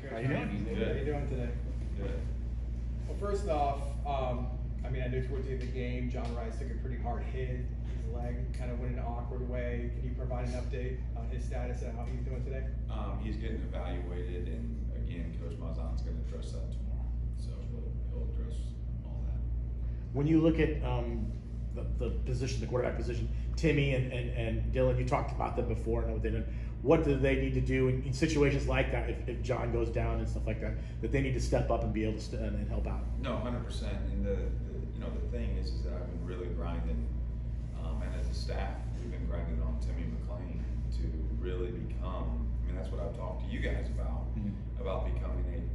How you doing? Good. How you doing today? Good. Well, first off, I mean, I knew towards the end of the game, John Rice took a pretty hard hit. His leg kind of went in an awkward way. Can you provide an update on his status and how he's doing today? He's getting evaluated, and again, Coach Mazan's going to address that tomorrow. So he'll address all that. When you look at the position, the quarterback position, Timmy and Dylan, you talked about them before. I know what they did. What do they need to do in situations like that, if John goes down and stuff like that, that they need to step up and be able to and help out? No, 100%. And the thing is that I've been really grinding, and as a staff, we've been grinding on Timmy McClain to really become. I mean, that's what I've talked to you guys about, about becoming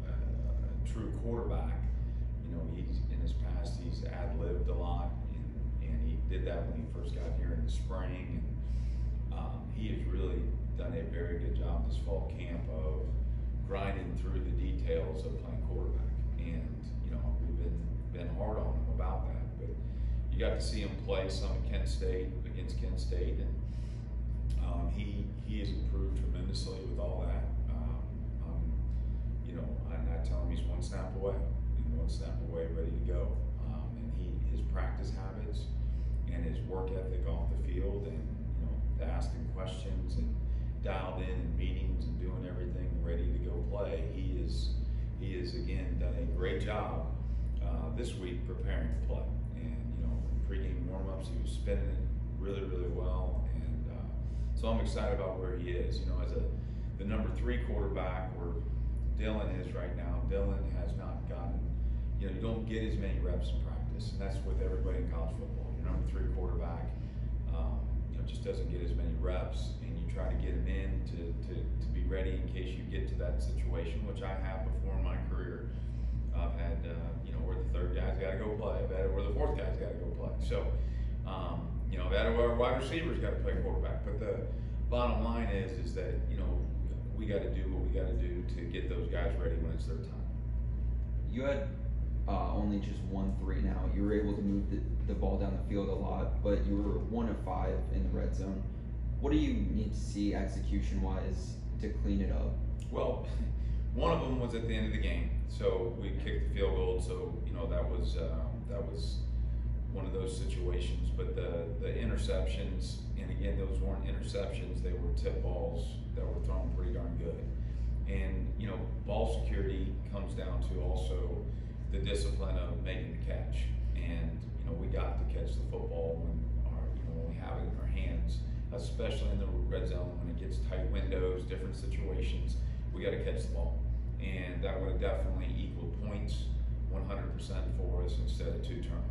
a true quarterback. You know, he's in his past, he's ad-libbed a lot, and he did that when he first got here in the spring. And he has really done a very good job this fall camp of grinding through the details of playing quarterback. And we've been hard on him about that. But you got to see him play some at Kent State, against Kent State, and he has improved tremendously with all that. And I tell him he's one snap away, ready to go. And his practice habits and his work ethic off the field, and asking questions and dialed in meetings and doing everything ready to go play. He is again done a great job this week preparing to play. And pregame warm-ups, he was spinning it really, really well. And so I'm excited about where he is. As the number 3 quarterback, where Dylan is right now, Dylan has not gotten. You don't get as many reps in practice, and that's with everybody in college football. Your number 3 quarterback just doesn't get as many reps, and you try to get him in to be ready in case you get to that situation, which I have before in my career. I've had where the 3rd guy's got to go play. I've had it where the 4th guy's got to go play. So I've had it where our wide receivers got to play quarterback. But the bottom line is that we got to do what we got to do to get those guys ready when it's their time. You had only just 1-3 now. You were able to move the ball down the field a lot, but you were 1 of 5 in the red zone. What do you need to see execution-wise to clean it up? Well, one of them was at the end of the game, so we kicked the field goal. So that was one of those situations. But the interceptions, and again, those weren't interceptions; they were tip balls that were thrown pretty darn good. And ball security comes down to also the discipline of making the catch. And we got to catch the football when we have it in our hands, especially in the red zone when it gets tight windows, different situations. We got to catch the ball, and that would have definitely equaled points 100% for us instead of 2 turnovers.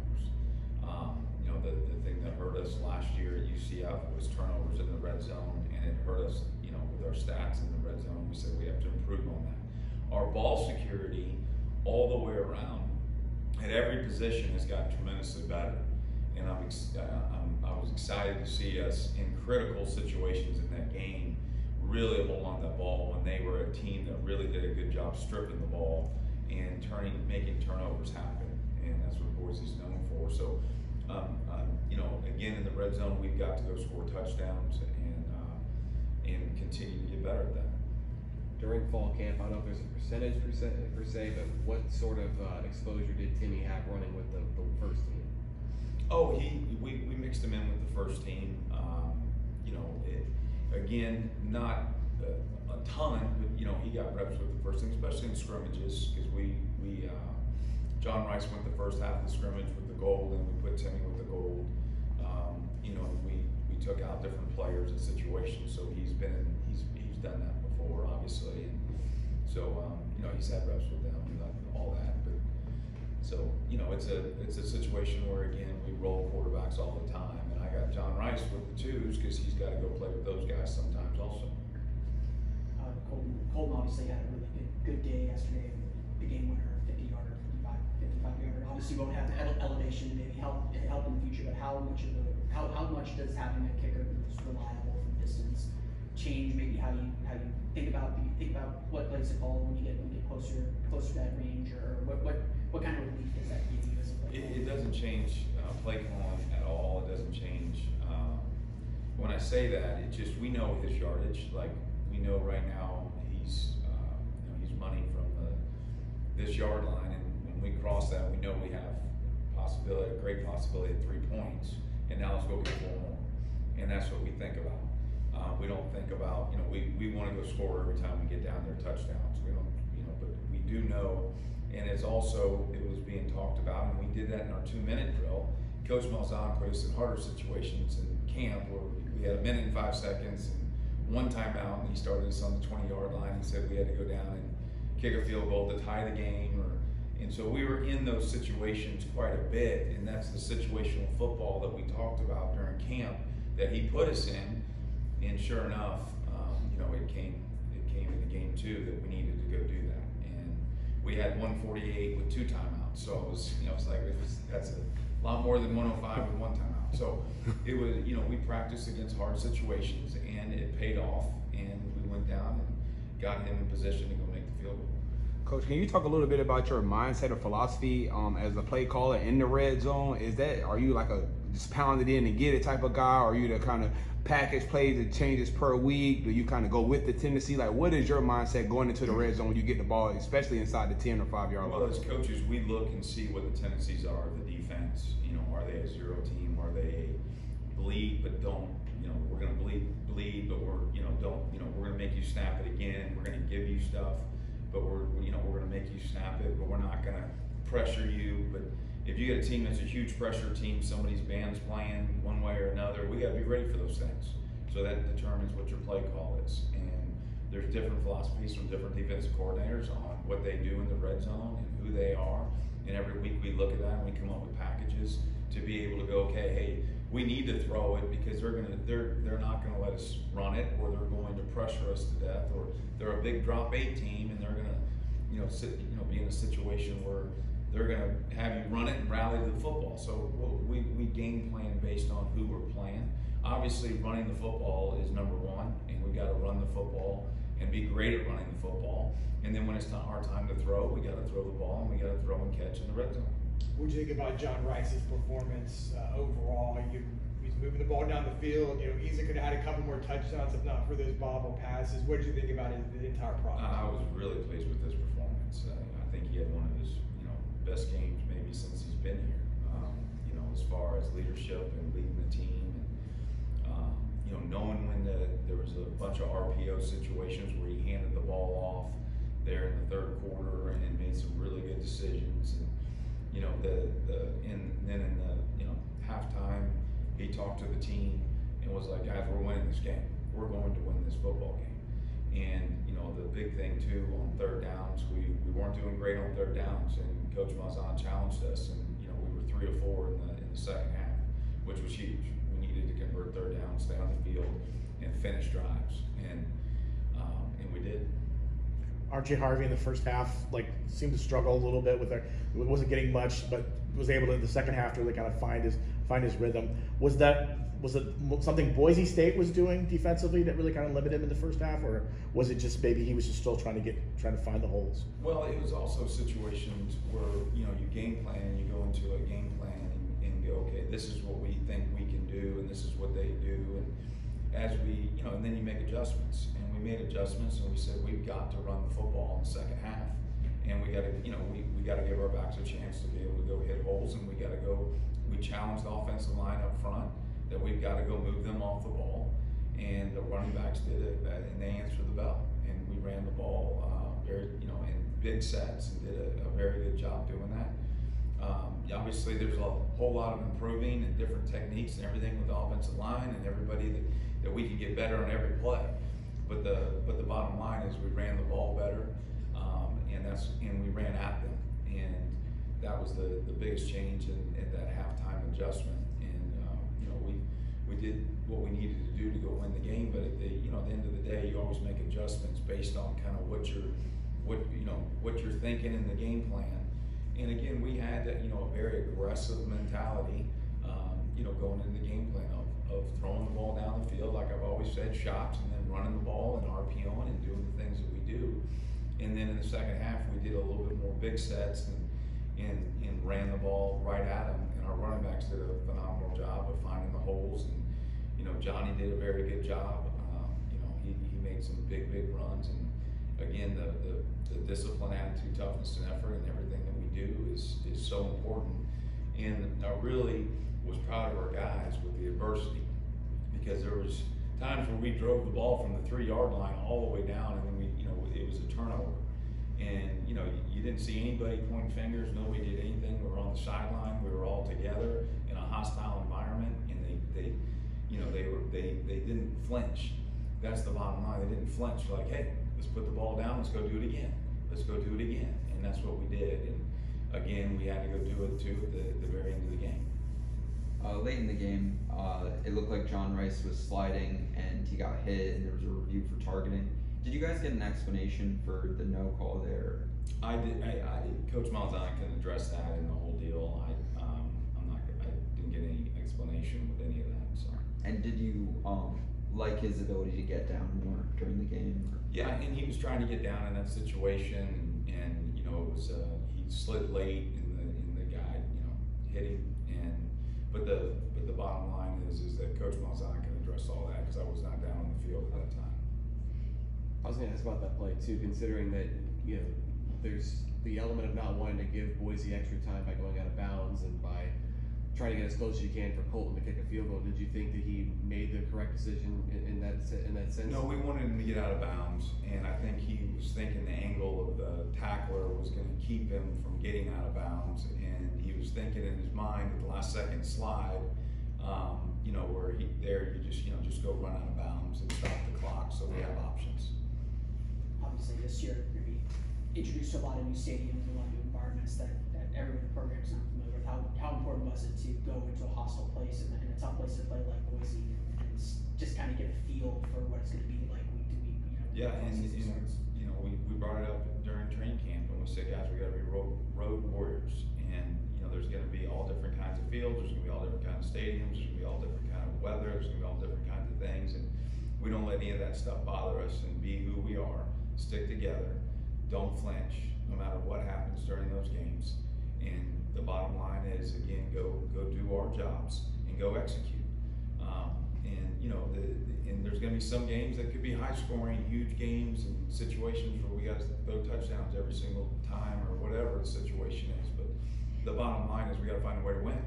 The thing that hurt us last year at UCF was turnovers in the red zone, and it hurt us with our stats in the red zone. We said we have to improve on that. Our ball security all the way around at every position has gotten tremendously better, and I was excited to see us in critical situations in that game really hold on that ball when they were a team that really did a good job stripping the ball and making turnovers happen, and that's what Boise is known for. So again, in the red zone, we've got to go score touchdowns and continue to get better at that. During fall camp, I don't know if there's a percentage per se, but what sort of exposure did Timmy have running with the first team? Oh, we mixed him in with the first team. Again, not a ton, but he got reps with the first team, especially in scrimmages, because John Rice went the first half of the scrimmage with the gold, and we put Timmy with the gold. We took out different players in situations, so he's done that before, obviously, and so he's had reps with them and all that. But so it's a situation where again we roll quarterbacks all the time, and I got John Rice with the 2s because he's got to go play with those guys sometimes also. Colton obviously had a really good day yesterday, big game winner, 50-yarder, 55-yarder. Obviously, won't have the elevation to maybe help in the future, but how much does having a kicker who's reliable from distance change maybe how you think about what place to call when you get closer to that range, or what kind of relief does that give you as a player? It doesn't change play calling at all. It doesn't change. When I say that, it just we know his yardage. Like we know right now he's this yard line, and when we cross that, we know we have a great possibility of 3 points, and now let's go get 4 more. And that's what we think about. We don't think about, we want to go score every time we get down there touchdowns. We don't, but we do know, and it was being talked about, and we did that in our 2-minute drill. Coach Malzahn put us in harder situations in camp where we had 1 minute and 5 seconds and 1 timeout, and he started us on the 20-yard line. He said we had to go down and kick a field goal to tie the game, and so we were in those situations quite a bit, and that's the situational football that we talked about during camp that he put us in. And sure enough, it came in the game 2 that we needed to go do that, and we had 148 with 2 timeouts. So it was, that's a lot more than 105 with 1 timeout. So it was, we practiced against hard situations, and it paid off, and we went down and got him in position to go make the field goal. Coach, can you talk a little bit about your mindset or philosophy as a play caller in the red zone? Are you like a just pound it in and get it type of guy, or are you the kind of package plays and changes per week? Do you kind of go with the tendency? Like, what is your mindset going into the red zone when you get the ball, especially inside the 10 or 5-yard line? Well, as coaches, we look and see what the tendencies are of the defense. Are they a 0 team? Are they a bleed but don't? We're going to bleed, but we're we're going to make you snap it again. We're going to give you stuff, but we're going to make you snap it, but we're not going to pressure you. But if you get a team that's a huge pressure team, somebody's band's playing one way or another, we got to be ready for those things. So that determines what your play call is. And there's different philosophies from different defensive coordinators on what they do in the red zone and who they are. And every week we look at that and we come up with packages to be able to go, okay, hey, we need to throw it because they're not going to let us run it, or they're going to pressure us to death, or they're a big drop 8 team and they're going to be in a situation where they're going to have you run it and rally to the football. So we game plan based on who we're playing. Obviously, running the football is number 1, and we got to run the football and be great at running the football. And then when it's not our time to throw, we got to throw the ball, and we got to throw and catch in the red zone. What do you think about John Rice's performance overall? He's moving the ball down the field. Easy could have had a couple more touchdowns if not for those bobble passes. What did you think about the entire process? I was really pleased with his performance. I think he had one of his best games maybe since he's been here. As far as leadership and leading the team, and knowing when there was a bunch of RPO situations where he handed the ball off there in the 3rd quarter and made some really good decisions. And then in the halftime, he talked to the team and was like, guys, we're winning this game. We're going to win this football game. And the big thing too on 3rd downs, we weren't doing great on 3rd downs, and Coach Malzahn challenged us, and we were 3 or 4 in the second half, which was huge. We needed to convert 3rd downs, stay on the field, and finish drives, and we did. RJ Harvey in the first half seemed to struggle a little bit with her. Wasn't getting much, but was able to in the second half to really kind of find his rhythm. Was it something Boise State was doing defensively that really kind of limited him in the first half, or was it just maybe he was just still trying to find the holes? Well, it was also situations where you game plan and you go into a game plan and go, okay, this is what we think we can do, and this is what they do, and as we and then you make adjustments, and we made adjustments, and we said we've got to run the football in the second half, and we got to we got to give our backs a chance to be able to go hit holes, and we challenged the offensive line up front that we've got to go move them off the ball, and the running backs did it, and they answered the bell, and we ran the ball very in big sets and did a very good job doing that. Obviously, there's a whole lot of improving and different techniques and everything with the offensive line and everybody that we can get better on every play. But the bottom line is we ran the ball better, and we ran at them, and that was the biggest change in that halftime adjustment. And we did what we needed to do to go win the game. But at the end of the day, you always make adjustments based on kind of what you're thinking in the game plan. And again, we had a very aggressive mentality, going into the game plan of throwing the ball down the field, like I've always said, shots, and then running the ball and RPOing and doing the things that we do. And then in the second half, we did a little bit more big sets and ran the ball right at them. And our running backs did a phenomenal job of finding the holes. And Johnny did a very good job. He made some big runs, and again, the discipline, attitude, toughness, and effort, and everything that we do is so important. And I really was proud of our guys with the adversity, because there was times where we drove the ball from the 3-yard line all the way down, and then it was a turnover. And you didn't see anybody pointing fingers. Nobody did anything. We were on the sideline. We were all together in a hostile environment, and they didn't flinch. That's the bottom line. They didn't flinch. Like, hey, let's put the ball down. Let's go do it again. Let's go do it again. And that's what we did. And again, we had to go do it too at the very end of the game. Late in the game, it looked like John Rice was sliding and he got hit, and there was a review for targeting. Did you guys get an explanation for the no call there? I did. Coach Malzahn can address that in the whole deal. I didn't get any explanation with any of that. So. And did you like his ability to get down more during the game? Yeah, and he was trying to get down in that situation, and it was he slid late, and the guy hit him. But the bottom line is that Coach Malzahn can address all that, because I was not down on the field at that time. I was going to ask about that play too, considering that there's the element of not wanting to give Boise extra time by going out of bounds and by trying to get as close as you can for Colton to kick a field goal. Did you think that he made the correct decision in that sense? No, we wanted him to get out of bounds, and I think he was thinking the angle of the tackler was going to keep him from getting out of bounds, and he was thinking in his mind at the last second slide, where you just go run out of bounds and stop the clock, so we have options. Obviously, this year you're going to be introduced to a lot of new stadiums, a lot of new environments that everyone in the program is not familiar with. How important was it to go into a hostile place and a tough place to play like Boise and just kind of get a feel for what it's going to be like week to week? Yeah, and we brought it up during training camp, and we said, guys, we got to be road warriors, and there's going to be all different kinds of fields, there's going to be all different kinds of stadiums, there's going to be all different kind of weather, there's going to be all different kinds of things, and we don't let any of that stuff bother us, and be who we are, stick together, don't flinch, no matter what happens during those games. And the bottom line is, again, go do our jobs and go execute. And there's going to be some games that could be high scoring, huge games, and situations where we got to throw touchdowns every single time or whatever the situation is. But the bottom line is we got to find a way to win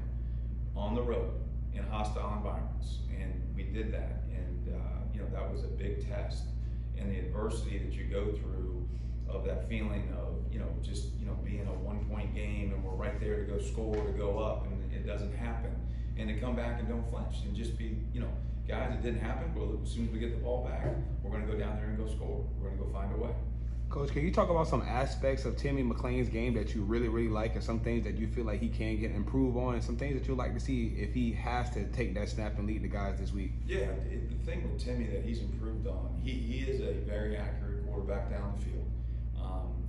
on the road in hostile environments, and we did that. And that was a big test, and the adversity that you go through of that feeling of just being a 1-point game, and we're right there to go score, to go up, and it doesn't happen, and to come back and don't flinch and just be guys, it didn't happen. Well, as soon as we get the ball back, we're going to go down there and go score. We're going to go find a way. Coach, can you talk about some aspects of Timmy McClain's game that you really, really like, and some things that you feel like he can get improved on, and some things that you'd like to see if he has to take that snap and lead the guys this week? Yeah, the thing with Timmy that he's improved on, he is a very accurate quarterback down the field.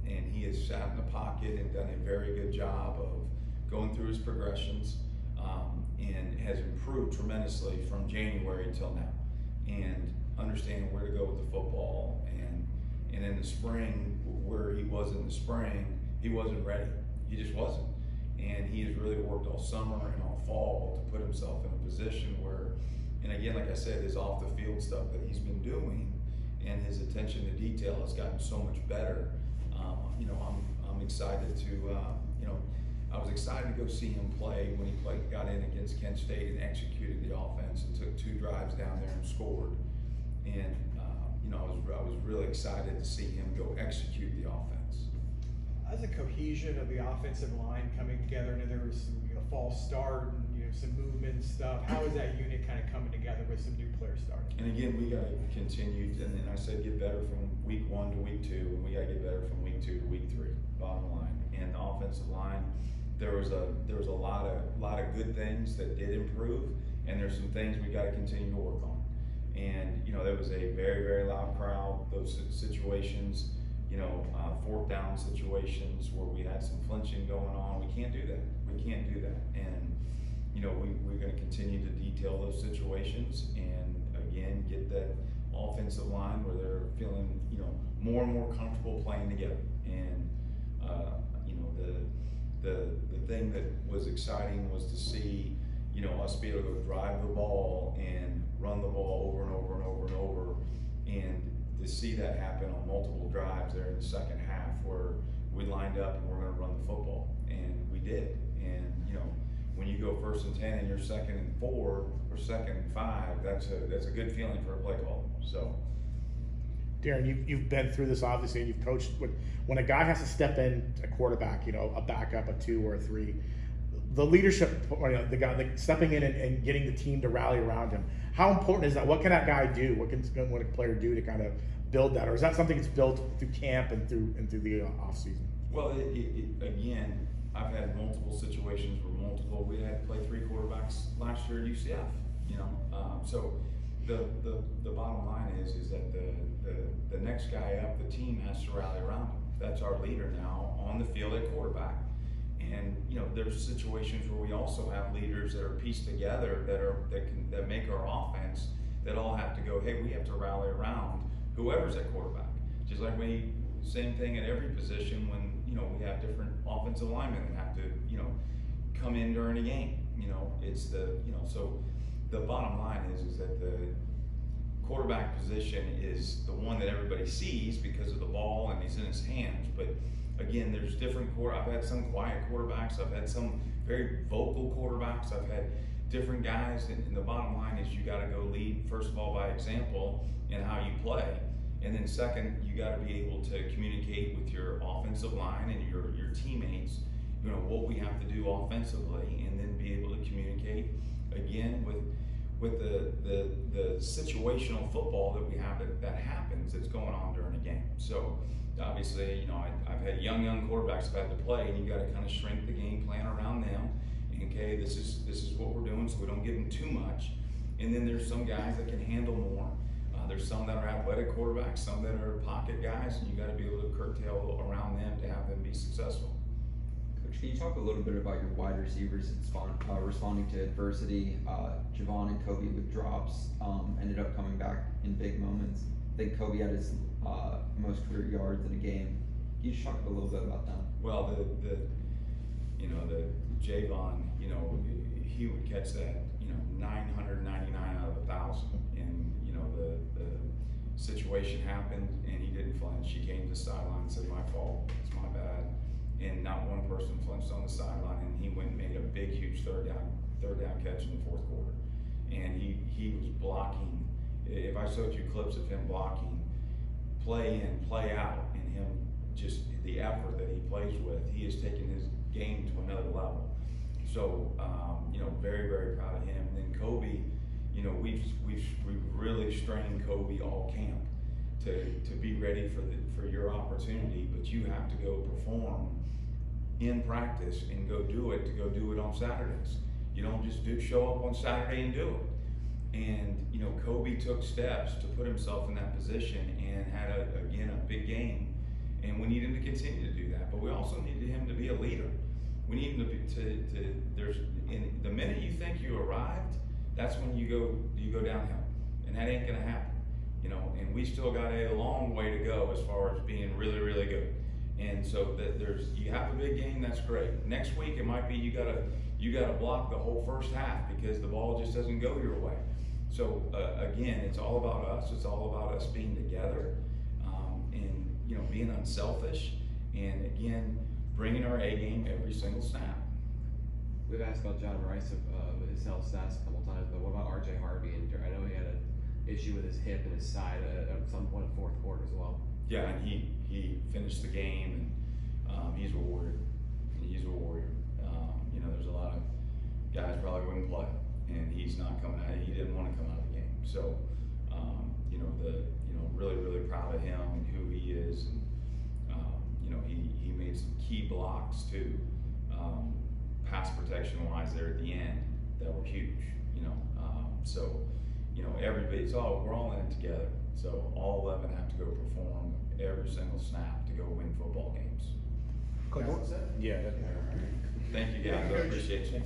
And he has sat in the pocket and done a very good job of going through his progressions, and has improved tremendously from January till now, and understanding where to go with the football. And in the spring, where he was in the spring, he wasn't ready. He just wasn't. And he has really worked all summer and all fall to put himself in a position where, and again, like I said, his off the field stuff that he's been doing and his attention to detail has gotten so much better. I'm excited to, I was excited to go see him play when he got in against Kent State and executed the offense and took 2 drives down there and scored. And I was really excited to see him go execute the offense. As a cohesion of the offensive line coming together, and there was some false start and some movement stuff. How is that unit kind of coming together with some new players starting? And again, we got to continue, and then I said get better from week 1 to week 2, and we got to get better from week 2 to week 3. Bottom line, and the offensive line, there was a lot of good things that did improve, and there's some things we got to continue to work on. And there was a very, very loud crowd. Those situations, 4th down situations where we had some flinching going on. We can't do that. We can't do that. And we're going to continue to detail those situations, and again get that offensive line where they're feeling more and more comfortable playing together. And the thing that was exciting was to see us be able to drive the ball and run the ball over and over and over and over, and to see that happen on multiple drives there in the second half where we lined up and we're going to run the football, and we did. And when you go 1st and 10 and you're 2nd and 4 or 2nd and 5, that's a good feeling for a play call. So, Darin, you've been through this obviously, and you've coached. When a guy has to step in, a quarterback, a backup, a 2 or a 3, the leadership, the guy stepping in and getting the team to rally around him. How important is that? What can that guy do? What can a player do to kind of build that, or is that something that's built through camp and through the off season? Well, again, I've had multiple situations where we had to play 3 quarterbacks last year at UCF. So the bottom line is that the next guy up, the team has to rally around him. That's our leader now on the field at quarterback. And there's situations where we also have leaders that are pieced together that make our offense that all have to go, hey, we have to rally around whoever's at quarterback. Just like same thing at every position when we have different offensive linemen that have to come in during a game. It's so the bottom line is that the quarterback position is the one that everybody sees because of the ball and he's in his hands. But again, there's different I've had some quiet quarterbacks. I've had some very vocal quarterbacks. I've had different guys. And the bottom line is you got to go lead, first of all, by example in how you play. And then second, you got to be able to communicate with your offensive line and your teammates, what we have to do offensively, and then be able to communicate again with the situational football that we have that happens that's going on during a game. So obviously, I've had young quarterbacks that have had to play, and you got to kind of shrink the game plan around them. Okay, this is what we're doing, so we don't give them too much. And then there's some guys that can handle more. There's some that are athletic quarterbacks, some that are pocket guys, and you got to be able to curtail around them to have them be successful. Coach, can you talk a little bit about your wide receivers responding to adversity? Javon and Kobe with drops ended up coming back in big moments. I think Kobe had his most career yards in a game. Can you just talk a little bit about that? Well, the Javon, he would catch that 999 out of 1,000, and the situation happened and he didn't flinch. He came to the sideline and said, "My fault, it's my bad," and not one person flinched on the sideline, and he went and made a big, huge third down catch in the 4th quarter. And he was blocking. If I showed you clips of him blocking, play in, play out, and him just the effort that he plays with, he has taken his game to another level. So very, very proud of him. And then Kobe, we've really strained Kobe all camp to be ready for your opportunity, but you have to go perform in practice and go do it on Saturdays. You don't just show up on Saturday and do it. And Kobe took steps to put himself in that position and had a big game. And we need him to continue to do that. But we also needed him to be a leader. We need him the minute you think you arrived, that's when you go downhill, and that ain't gonna happen. And we still got a long way to go as far as being really, really good. And so you have a big game, that's great. Next week it might be you gotta block the whole first half because the ball just doesn't go your way. So again, it's all about us. It's all about us being together, and being unselfish, and again bringing our A game every single snap. We've asked about John Rice of his health stats a couple times, but what about RJ Harvey? And I know he had an issue with his hip and his side at some point in the 4th quarter as well. Yeah, and he finished the game, and he's a warrior. There's a lot of guys probably wouldn't play, and he's not coming out. He didn't want to come out of the game. So, really, really proud of him and who he is. And, he made some key blocks too, pass protection wise there at the end that were huge. We're all in it together. So all 11 have to go perform every single snap to go win football games. Yeah. Thank you guys. I appreciate you.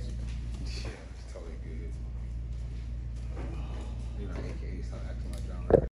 It's totally good. AKA, stop acting like John.